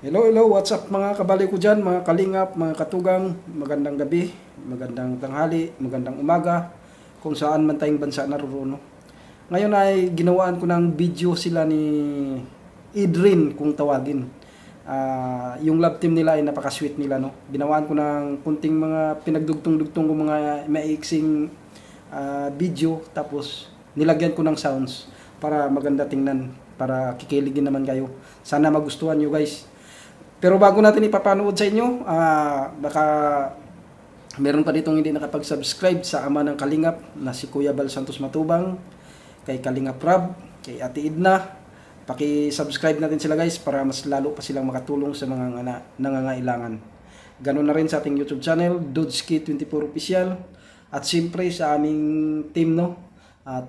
Hello, hello, what's up mga kabali ko dyan, mga kalingap, mga katugang, magandang gabi, magandang tanghali, magandang umaga, kung saan man tayong bansa naroon. No? Ngayon ay ginawaan ko ng video sila ni Idrin kung tawagin. Yung love team nila ay napaka-sweet nila. No? Ginawaan ko ng kunting mga pinagdugtong-dugtong ko mga maiksing video, tapos nilagyan ko ng sounds para maganda tingnan, para kikiligin naman kayo. Sana magustuhan nyo guys. Pero bago natin ipapanood sa inyo, baka meron pa ditong hindi nakapag-subscribe sa ama ng Kalingap na si Kuya Bal Santos Matubang, kay Kalingap Rab, kay Ate Idna. Paki-subscribe natin sila guys para mas lalo pa silang makatulong sa mga nangangailangan. Ganun na rin sa ating YouTube channel, Dodski24 Official. At siyempre sa aming team, no?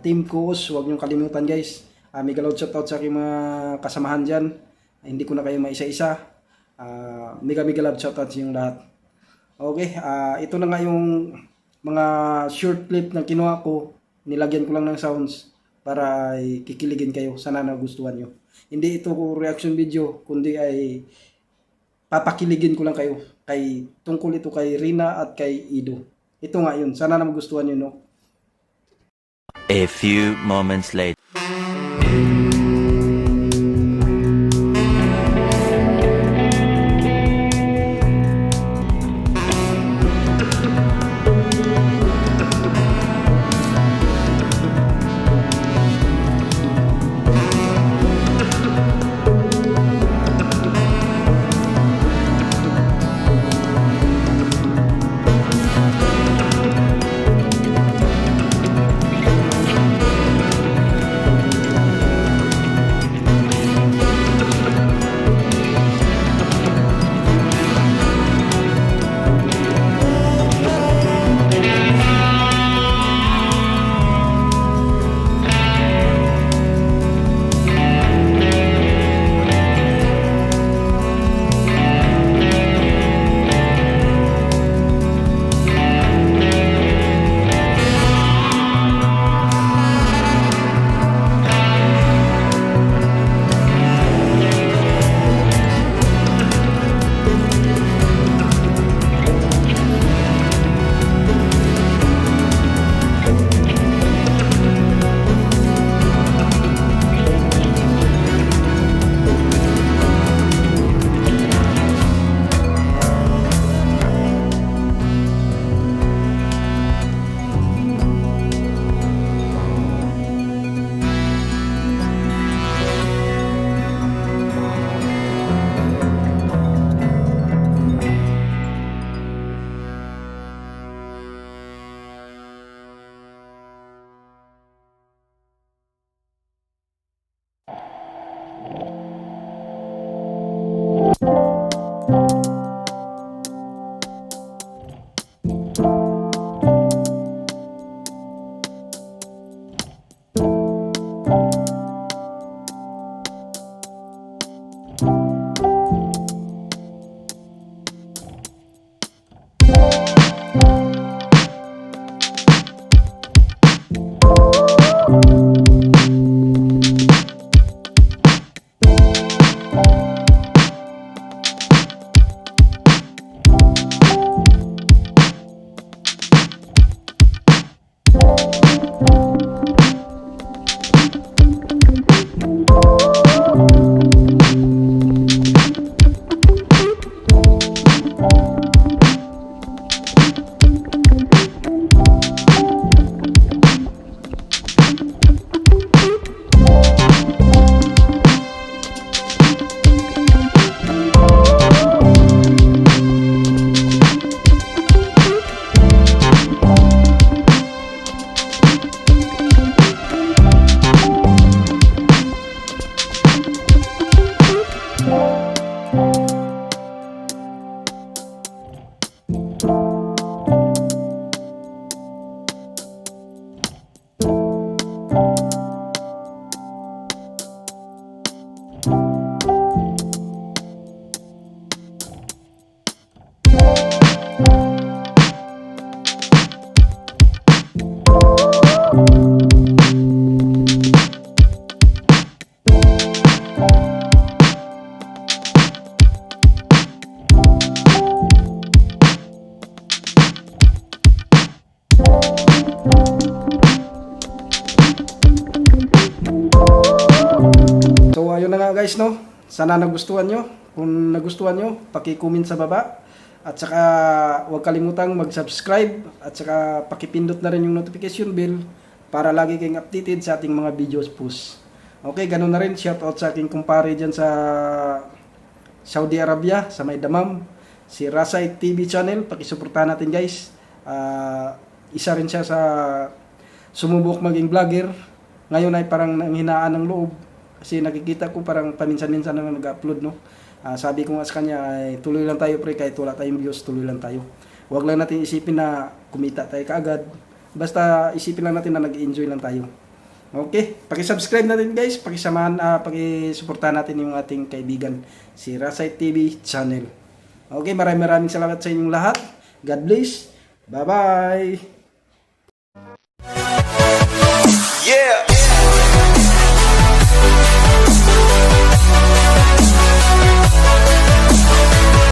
Team Kuos, huwag niyong kalimutan guys. Mega loud shoutout sa aking mga kasamahan dyan. Hindi ko na kayo maisa-isa. Mega love shoutout sa yung lahat. Okay, ito na nga yung mga short clip na kinuha ko. Nilagyan ko lang ng sounds para ay kikiligin kayo. Sana nagustuhan nyo. Hindi ito reaction video, kundi ay papakiligin ko lang kayo. Tungkol ito kay Rina at kay Ido. Ito nga yun. Sana nagustuhan nyo, no? A few moments later. na nga guys, no? Sana nagustuhan nyo. Kung nagustuhan nyo, paki-comment sa baba. At saka huwag kalimutang mag-subscribe. At saka pakipindot na rin yung notification bell para lagi kayong updated sa ating mga videos post. Okay, ganun na rin. Shoutout sa aking kumpare dyan sa Saudi Arabia, sa may damam. Si Rasay TV channel. Pakisuportahan natin guys. Isa rin siya sa sumubok maging vlogger. Ngayon ay parang nanghinaan ng loob. Kasi nakikita ko parang paminsan-minsan na nag-upload, no? Sabi ko nga sa kanya, ay tuloy lang tayo pre, kahit wala tayong views, tuloy lang tayo. Huwag lang natin isipin na kumita tayo kaagad. Basta isipin lang natin na nag-enjoy lang tayo. Okay, paki-subscribe natin guys, pakisamahan, paki-suportahan natin yung ating kaibigan, si Rasay TV channel. Okay, maraming salamat sa inyong lahat. God bless. Bye-bye.